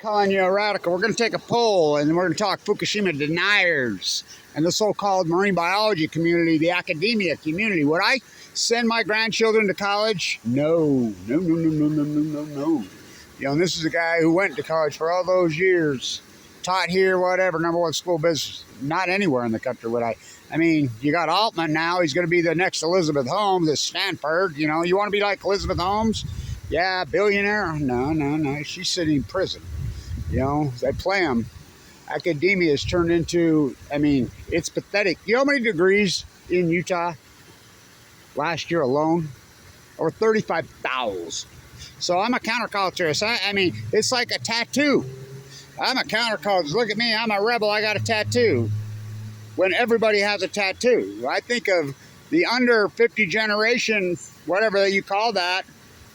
Calling you a radical. We're going to take a poll and we're going to talk Fukushima deniers and the so-called marine biology community, the academia community. Would I send my grandchildren to college? No. No. You know, and this is a guy who went to college for all those years, taught here, whatever, #1 school business. Not anywhere in the country would I. I mean, you got Altman now. He's going to be the next Elizabeth Holmes at Stanford. You know, you want to be like Elizabeth Holmes? Yeah, billionaire? No. She's sitting in prison. You know, they play them. Academia has turned into, I mean, it's pathetic. You know how many degrees in Utah last year alone? Over 35,000. So I'm a counterculturist. I mean, it's like a tattoo. I'm a counterculturist. Look at me. I'm a rebel. I got a tattoo. When everybody has a tattoo. I think of the under 50 generation, whatever you call that.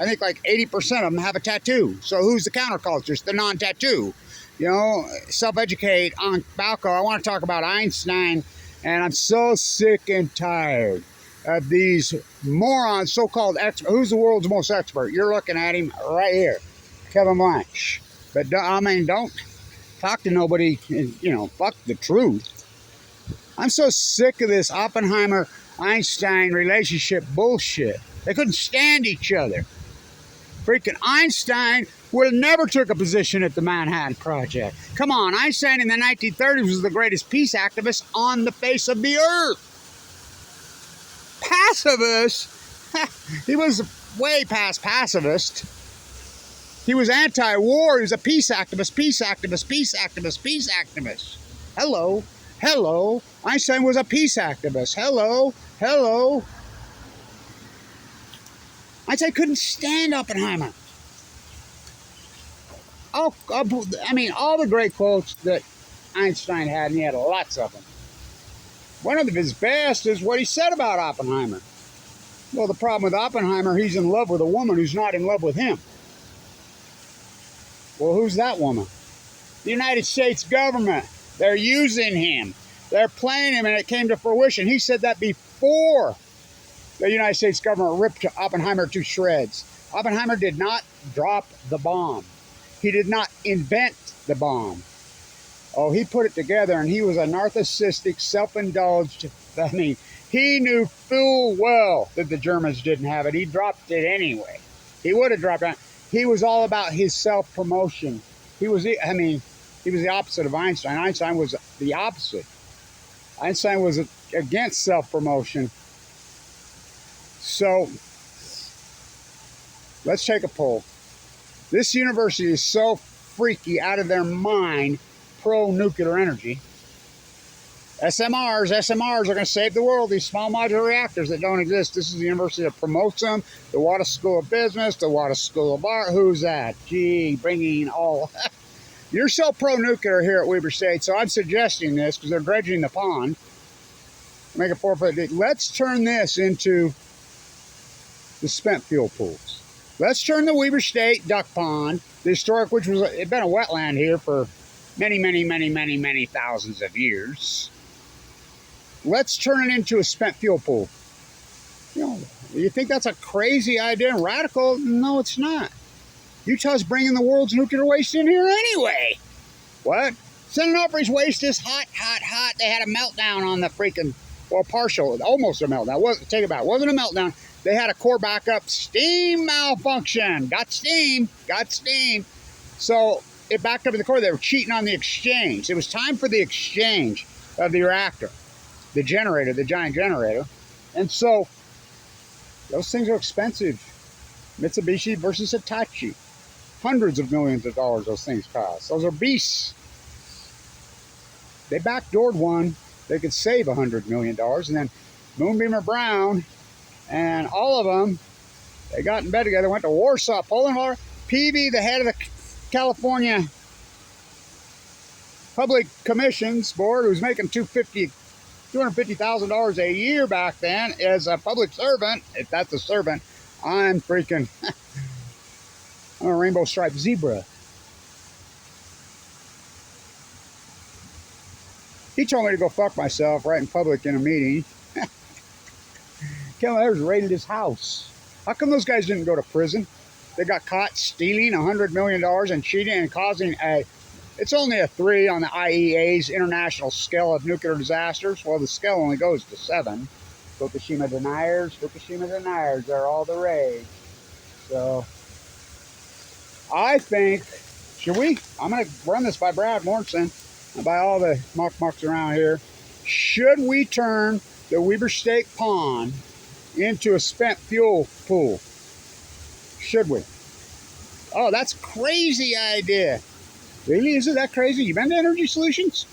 I think like 80% of them have a tattoo. So who's the counterculturist? The non-tattoo. You know, self-educate on Balco. I want to talk about Einstein, and I'm so sick and tired of these morons, so-called experts. Who's the world's most expert? You're looking at him right here, Kevin Blanch. But I mean, don't talk to nobody, and, you know, fuck the truth. I'm so sick of this Oppenheimer-Einstein relationship bullshit. They couldn't stand each other. Freaking Einstein would have never took a position at the Manhattan Project. Come on, Einstein in the 1930s was the greatest peace activist on the face of the earth. Pacifist? He was way past pacifist. He was anti-war. He was a peace activist. Hello. Einstein was a peace activist. Hello. Einstein couldn't stand Oppenheimer. Oh, I mean, all the great quotes that Einstein had, and he had lots of them. One of his best is what he said about Oppenheimer. Well, the problem with Oppenheimer, he's in love with a woman who's not in love with him. Well, who's that woman? The United States government. They're using him. They're playing him, and it came to fruition. He said that before the United States government ripped Oppenheimer to shreds. Oppenheimer did not drop the bomb. He did not invent the bomb. Oh, he put it together, and he was a narcissistic, self-indulged. I mean, he knew full well that the Germans didn't have it. He dropped it anyway. He would have dropped it. He was all about his self-promotion. He was the opposite of Einstein. Einstein was the opposite. Einstein was against self-promotion. So, let's take a poll. This university is so freaky, out of their mind, pro-nuclear energy. SMRs are going to save the world, these small modular reactors that don't exist. This is the university that promotes them. The Water School of Business, the Water School of Art. Who's that? Gee, bringing all... You're so pro-nuclear here at Weber State, so I'm suggesting this because they're dredging the pond. Make a 4-foot deep. Let's turn this into the spent fuel pools. Let's turn the Weber State duck pond, the historic, which was it's been a wetland here for many thousands of years. Let's turn it into a spent fuel pool. You know, you think that's a crazy idea and radical? No, it's not. Utah's bringing the world's nuclear waste in here anyway. What? San Onofre's waste is hot. They had a meltdown on the freaking, well, partial, almost a meltdown. Take it back. It wasn't a meltdown. They had a core backup steam malfunction. Got steam. So it backed up in the core. They were cheating on the exchange. It was time for the exchange of the reactor, the generator, the giant generator. And so those things are expensive. Mitsubishi versus Hitachi. Hundreds of millions of dollars those things cost. Those are beasts. They backdoored one. They could save $100 million. And then Moonbeamer Brown and all of them, they got in bed together, went to Warsaw, Poland. Peavy, the head of the California Public Commissions Board, who was making $250,000 a year back then as a public servant. If that's a servant, I'm freaking... I'm a rainbow striped zebra. He told me to go fuck myself right in public in a meeting. Kevin Ayers raided his house. How come those guys didn't go to prison? They got caught stealing $100 million and cheating and causing it's only a 3 on the IEA's international scale of nuclear disasters. Well, the scale only goes to 7. Fukushima deniers, they're all the rage. So, I think, I'm going to run this by Brad Morrison and by all the mucks around here. Should we turn the Weber State Pond into a spent fuel pool? Should we? Oh, that's a crazy idea. Really? Is it that crazy? You been to Energy Solutions?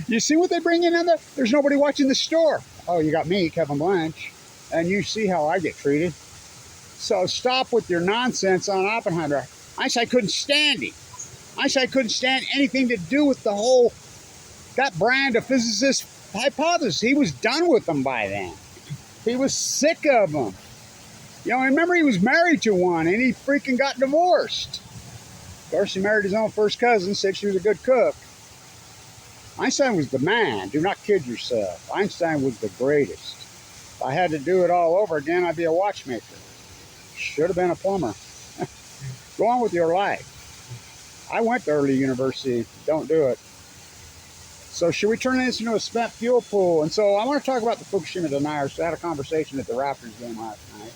You see what they bring in there? There's nobody watching the store. Oh, you got me, Kevin Blanch, and you see how I get treated. So stop with your nonsense on Oppenheimer. Einstein couldn't stand him. Einstein couldn't stand anything to do with the whole, that brand of physicist hypothesis. He was done with them by then. He was sick of them. You know, remember he was married to one and he freaking got divorced. Of course, he married his own first cousin, said she was a good cook. Einstein was the man. Do not kid yourself. Einstein was the greatest. If I had to do it all over again, I'd be a watchmaker. Should have been a plumber. Go on with your life. I went to early university. Don't do it. So should we turn this into a spent fuel pool? And so I want to talk about the Fukushima deniers. I had a conversation at the Raptors game last night.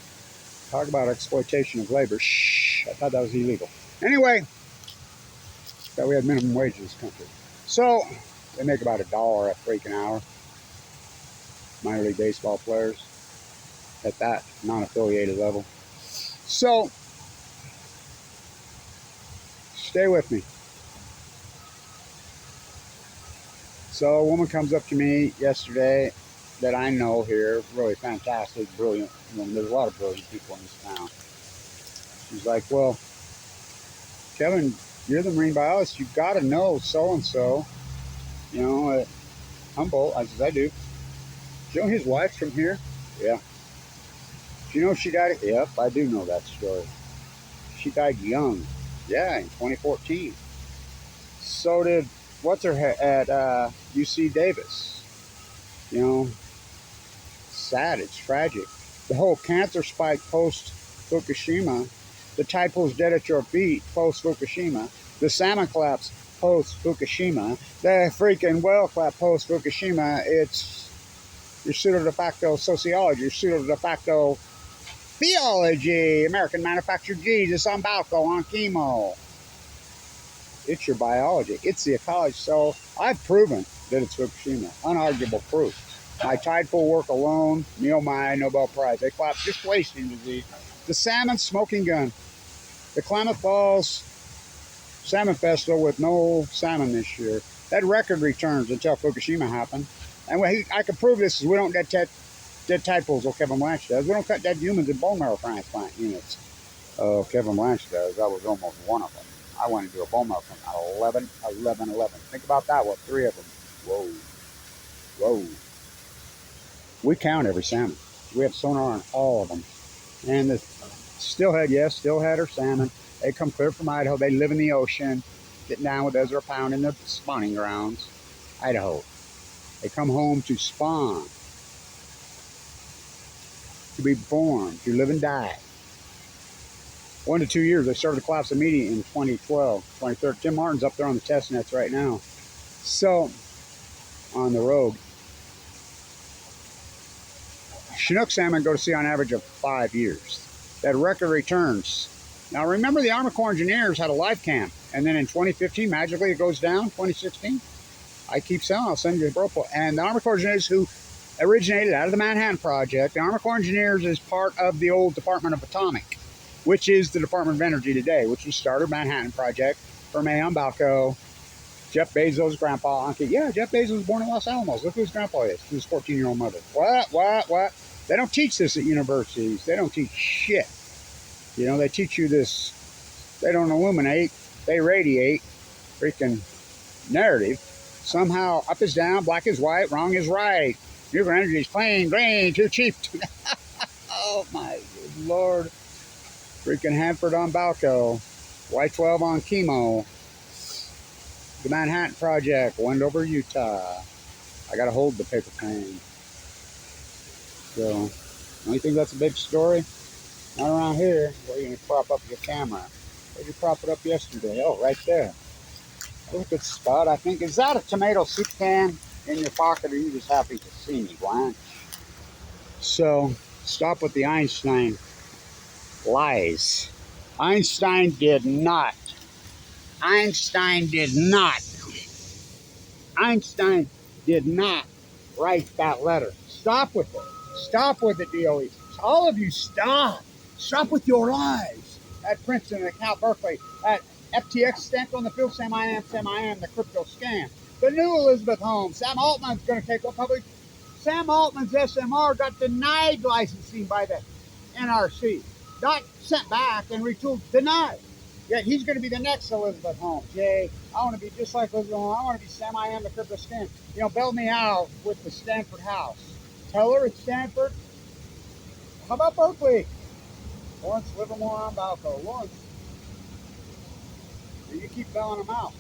Talk about exploitation of labor. Shh, I thought that was illegal. Anyway, that we had minimum wage in this country. So they make about $1 a freaking hour. Minor league baseball players at that non-affiliated level. So stay with me. So a woman comes up to me yesterday that I know here, really fantastic, brilliant woman. There's a lot of brilliant people in this town. She's like, well, Kevin, you're the marine biologist. You've got to know so-and-so, you know, at Humboldt. I said, I do. Do you know his wife's from here? Yeah. Do you know she died? Yep, I do know that story. She died young. Yeah, in 2014. So did, what's her at UC Davis. You know, sad, it's tragic. The whole cancer spike post-Fukushima, the typhoons dead at your feet post-Fukushima, the salmon collapse post-Fukushima, the freaking whale collapse post-Fukushima. It's your pseudo-de facto sociology, your pseudo-de facto theology, American manufactured Jesus on Balco on chemo. It's your biology. It's the ecology. So I've proven that it's Fukushima. Unarguable proof. My tideful work alone, Neil Mai, Nobel Prize. They collapsed just wasting disease. The salmon smoking gun. The Klamath Falls Salmon Festival with no salmon this year. That record returns until Fukushima happened. And I can prove this is we don't get dead tadpoles like Kevin Blanch does. We don't cut dead humans in bone marrow transplant units. Oh, Kevin Blanch does. I was almost one of them. I went into a bone marrow transplant. 11. Think about that. What, 3 of them? Whoa. We count every salmon. We have sonar on all of them. And the steelhead, yes, steelhead or salmon. They come clear from Idaho. They live in the ocean, getting down with Ezra Pound in the spawning grounds. Idaho. They come home to spawn, to be born, to live and die. 1 to 2 years. They started to collapse immediately in 2012, 2013. Tim Martin's up there on the test nets right now. So, on the road. Chinook salmon go to sea on average of 5 years. That record returns. Now remember the Army Corps engineers had a live cam, and then in 2015 magically it goes down. 2016, I keep saying I'll send you a profile. And the Army Corps engineers who originated out of the Manhattan Project. The Army Corps engineers is part of the old Department of Atomic, which is the Department of Energy today, which was started Manhattan Project for Mayon Balco, Jeff Bezos' grandpa. Yeah, Jeff Bezos was born in Los Alamos. Look who his grandpa is. His 14-year-old mother. What? They don't teach this at universities. They don't teach shit. You know, they teach you this. They don't illuminate. They radiate. Freaking narrative. Somehow, up is down, black is white, wrong is right. Nuclear energy is plain, green, too cheap. Oh, my good Lord. Freaking Hanford on Balco. Y12 on chemo. The Manhattan Project, Wendover, Utah. I got to hold the paper plane. So, don't you think that's a big story? Not around here. Where are you going to prop up your camera? Where did you prop it up yesterday? Oh, right there. That's a good spot, I think. Is that a tomato soup can in your pocket, or are you just happy to see me, Glenn? So, stop with the Einstein lies. Einstein did not. Einstein did not. Einstein did not write that letter. Stop with it. Stop with it, DOE. All of you, stop. Stop with your lies. At Princeton, at Cal Berkeley, at FTX stamped on the field, Sam I am, the crypto scam. The new Elizabeth Holmes. Sam Altman's going to take what public. Sam Altman's SMR got denied licensing by the NRC. Not sent back and retooled, denied. Yet he's going to be the next Elizabeth Holmes. Yay. I want to be just like Elizabeth Holmes. I want to be Sam I am, the crypto scam. You know, bail me out with the Stanford house. Tell her it's Stanford. How about Berkeley? Lawrence Livermore on Balco. Lawrence. You keep bailing them out.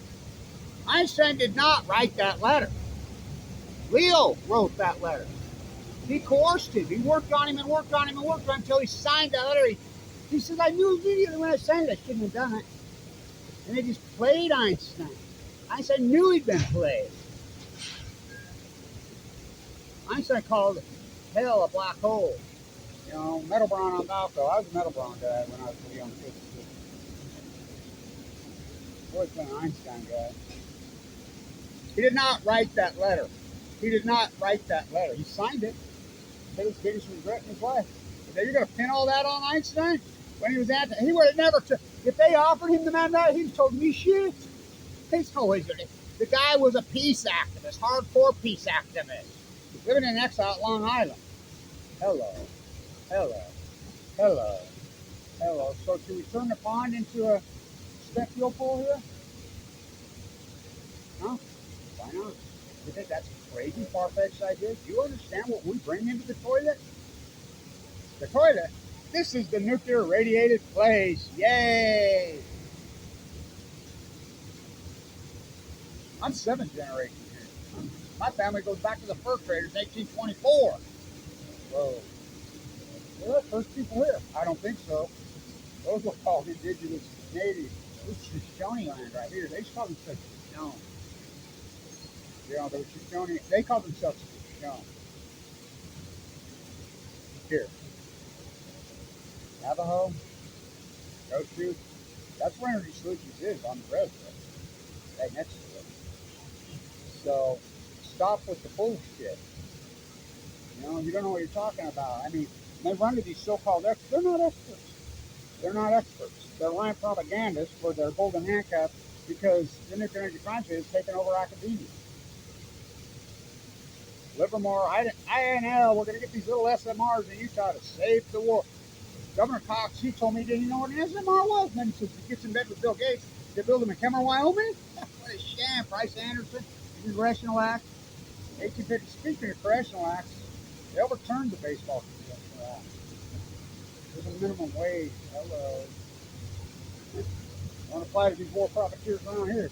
Einstein did not write that letter. Leo wrote that letter. He coerced him. He worked on him and worked on him and worked on him until he signed that letter. He says, I knew immediately when I signed it, I shouldn't have done it. And they just played Einstein. Einstein knew he'd been played. Einstein called hell a black hole. You know, Metal Brown on Balco. I was a Metal Brown guy when I was a young kid. Always been an Einstein guy. He did not write that letter. He did not write that letter. He signed it. It was his biggest regret in his life. But you're going to pin all that on Einstein? When he was at he would have never, if they offered him the mandate, he'd told me shit. He's always going to. The guy was a peace activist, hardcore peace activist, living in exile at Long Island. Hello. Hello. Hello. Hello. So should we turn the pond into a spent fuel pool here? No? Why not? You think that's a crazy, far-fetched idea? Do you understand what we bring into the toilet? The toilet? This is the nuclear radiated place. Yay! I'm 7th generation here. My family goes back to the fur traders, 1824. Whoa. They're the first people here. I don't think so. Those were called indigenous natives. This is Shoshone land right here. They just call themselves Shoshone. You know, they were Shoshone. They call themselves Shoshone. Here. Navajo, Goshu. That's where Energy Solutions is, on the reservoir, right next to it. So stop with the bullshit. You know, you don't know what you're talking about. I mean, they run to these so-called experts. They're not experts. They're not experts. They're lying propagandists for their golden handcuff because the nuclear energy crisis has taken over academia. Livermore, INL, we're going to get these little SMRs in Utah to save the world. Governor Cox, he told me he didn't know what an SMR was. And then he says he gets in bed with Bill Gates to build them in Kemmer, Wyoming. What a sham. Price Anderson, the Congressional Act. 1850. Speaking of Congressional Acts, they overturned the baseball Congressional Act. There's a minimum wage. Hello. I want to apply to these war profiteers around here.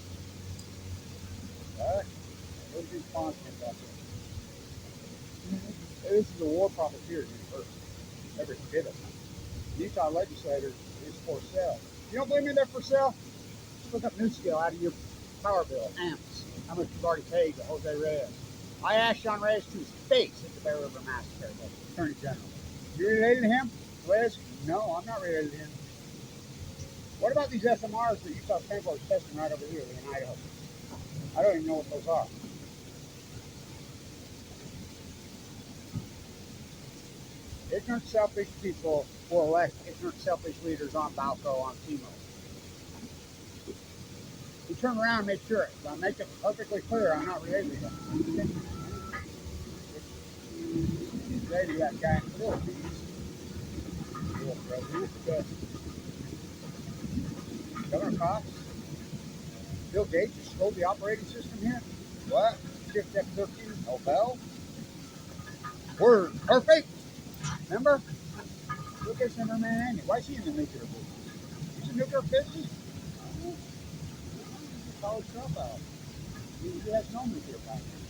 All right? Those are these sponsors out there. This is a war profiteers university. Every bit of them. Utah legislators is for sale. You don't believe me they're for sale? Just look up new scale out of your power bill, amps. How much you've already paid to Jose Reyes. I asked John Reyes to his face at the Bear River Massacre, the Attorney General. You related to him, Reyes? No, I'm not related to him. What about these SMRs that Utah Stanford is testing right over here in Idaho? I don't even know what those are. Ignorant, selfish people will elect ignorant, selfish leaders on Balco, on Timo. You turn around and make sure, I make it perfectly clear I'm not related to them. Related to that guy in the Philippines. Governor Cox, Bill Gates just stole the operating system here. What? Shift F13, Nobel. Word perfect. Remember? Look at Senator Manning. Why is he in the nuclear business? He's a nuclear physicist. He's a college dropout. He has no nuclear background.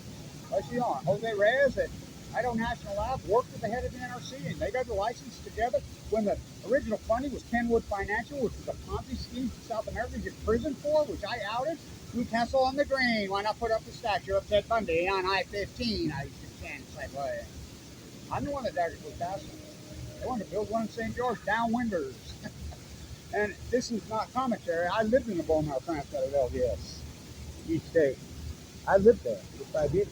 Why is he on? Jose Reyes at Idaho National Lab worked with the head of the NRC, and they got the license together when the original funding was Kenwood Financial, which was a Ponzi scheme for South America. He's in prison for, which I outed. Newcastle on the Green. Why not put up the statue of Ted Bundy on I-15? I used to chant way. I'm the one that dug it with Castle. They wanted to build one in St. George, downwinders. And this is not commentary. I lived in the bone marrow transplant at LDS, East State. I lived there for 5 years.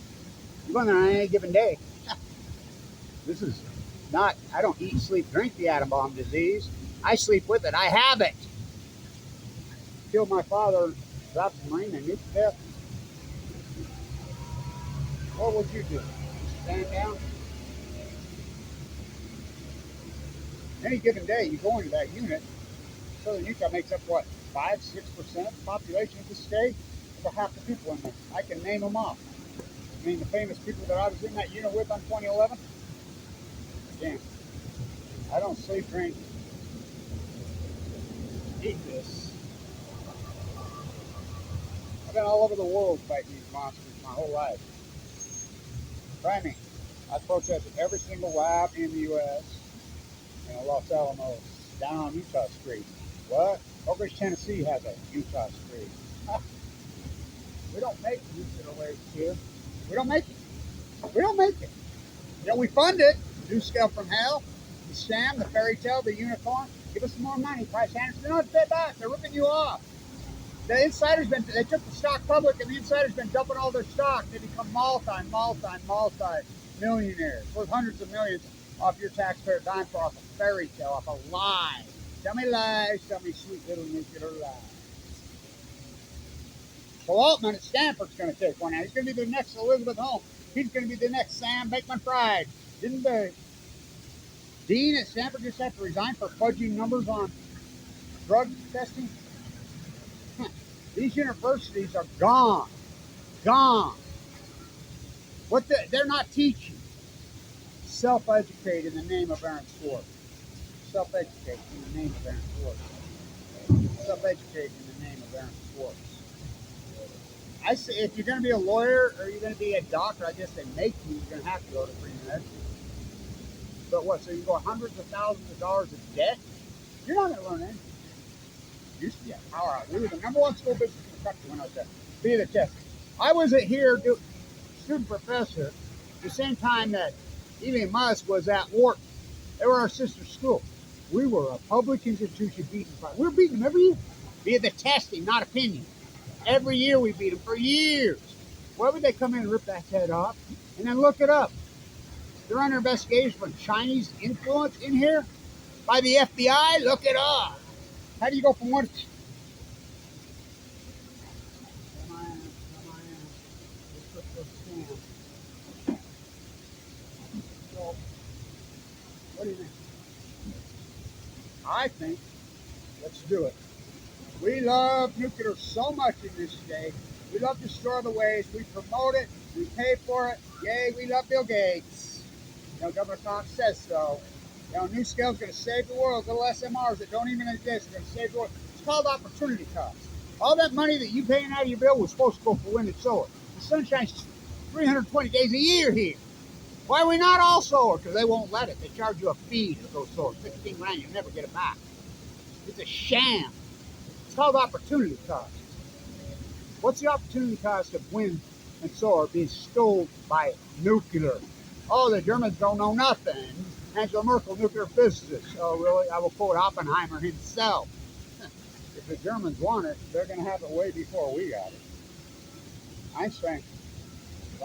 You go there on any given day. This is not, I don't eat, sleep, drink the atom bomb disease. I sleep with it. I have it. Killed my father, dropped the Marine, and nuked to death. What would you do? Stand down? Any given day, you go into that unit. Southern Utah makes up, what, 5-6% of the population of the state? About half the people in there. I can name them off. I mean, the famous people that I was in that unit with on 2011? Again, I don't sleep, drink, eat this. I've been all over the world fighting these monsters my whole life. Try me. I protested every single lab in the U.S. in Los Alamos, down on Utah Street. What? Oak Ridge, Tennessee has a Utah Street. We don't make nuclear waste here. We don't make it. We don't make it. You know, we fund it. New Scale from Hell, the Sam, the Fairy Tale, the Unicorn. Give us some more money, Price Anderson. They're not dead back. They're ripping you off. The insiders they took the stock public, and the insiders been dumping all their stock. They become multi-millionaires worth hundreds of millions off your taxpayer dime for off a fairy tale, off a lie. Tell me lies, tell me sweet little nuclear lies. So Altman at Stanford's going to take one out. He's going to be the next Elizabeth Holmes. He's going to be the next Sam Bankman-Fried. Didn't the dean at Stanford just have to resign for fudging numbers on drug testing? These universities are gone. Gone. They're not teaching. Self-educate in the name of Aaron Swartz. Self-educate in the name of Aaron Swartz. Self-educate in the name of Aaron Swartz. I say, if you're going to be a lawyer or you're going to be a doctor, I guess they make you. You're going to have to go to pre-med. But what? So you go hundreds of thousands of dollars in debt? You're not going to learn anything. Used to be a powerhouse. We were the #1 school business in the country when I was there. Be the test. I was here, student professor, the same time that Elon Musk was at Wharton. They were our sister school. We were a public institution beating them. We were beating them every year. Via the testing, not opinion. Every year we beat them for years. Why would they come in and rip that head off? And then look it up. They're under investigation for Chinese influence in here by the FBI. Look it up. How do you go from one? So, what do you think? I think let's do it. We love nuclear so much in this state. We love to store the waste. We promote it. We pay for it. Yay, we love Bill Gates. You know, Governor Cox says so. You know, New Scale's going to save the world. Little SMRs that don't even exist are going to save the world. It's called opportunity cost. All that money that you paying out of your bill was supposed to go for wind and solar. The sun shines 320 days a year here. Why are we not all solar? Because they won't let it. They charge you a fee to go solar. 15 grand, you'll never get it back. It's a sham. It's called opportunity cost. What's the opportunity cost of wind and solar being stole by nuclear? Oh, the Germans don't know nothing. Angela Merkel, nuclear physicist. Oh, really? I will quote Oppenheimer himself. If the Germans want it, they're going to have it way before we got it. Einstein,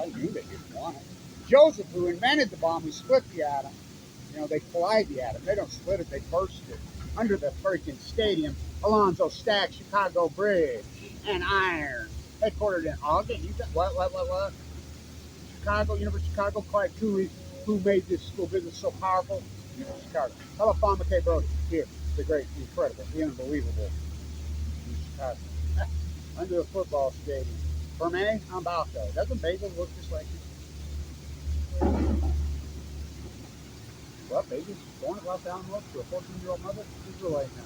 I knew they didn't want it. Joseph, who invented the bomb, who split the atom, you know, they collide the atom. They don't split it, they burst it. Under the freaking stadium, Alonzo Stack, Chicago Bridge, and Iron. Headquartered in Ogden. What? Chicago, University of Chicago, Clyde Cooley, who made this school business so powerful? University of Chicago. How about Fawn McKay Brody? Here, the great, the incredible, the unbelievable. Chicago. Under the football stadium. Ferme Ambalco. Doesn't Bagel look just like him? Well, Bagel's born at Los Alamos to a 14-year-old mother. He's related now.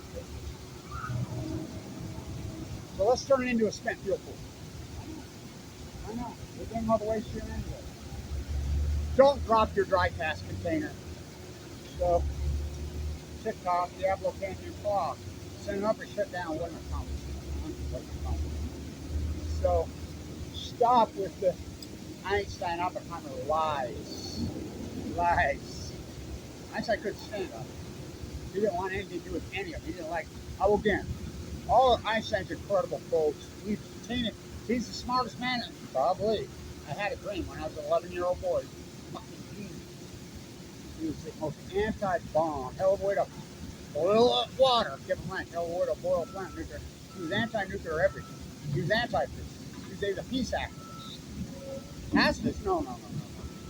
So let's turn it into a spent fuel pool. I know. We're doing all the waste here anyway. Don't drop your dry cast container. So, TikTok, Diablo Canyon Claw. Send up or shut down, wasn't accomplishment. So, stop with the Einstein Oppenheimer lies. Lies. Einstein couldn't stand up. He didn't want anything to do with any of them. He didn't like, oh, again, all of Einstein's incredible quotes. We've seen it. He's the smartest man, probably. I had a dream when I was an 11-year-old boy. Fucking genius. He was the most anti-bomb. Hell of a way to boil up water. Kevin Blank, hell of a way to boil plant nuclear. He was anti-nuclear everything. He was anti-peace. He was a peace activist. Pacifist? No.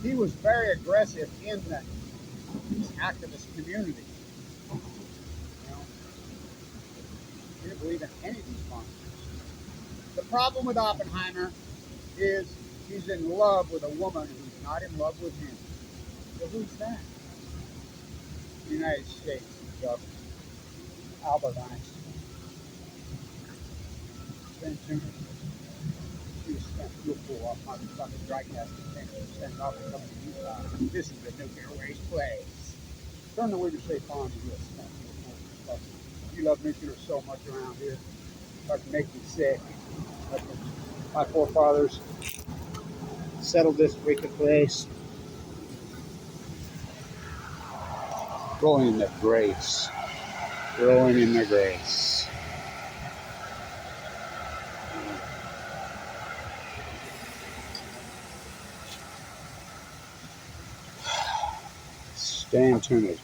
He was very aggressive in the peace activist community. You know, he didn't believe in any of these monsters. The problem with Oppenheimer is he's in love with a woman who's not in love with him. So who's that? The United States government. Albert Einstein. Then you spent fuel pool off my fucking dry cast container. Send off and come to Utah. This is the nuclear waste place. Turn the window safe on to you. You love nuclear so much around here. It make me sick. My forefathers settled this wicked place. Growing in the grace. Growing in the grace. Stay tuned.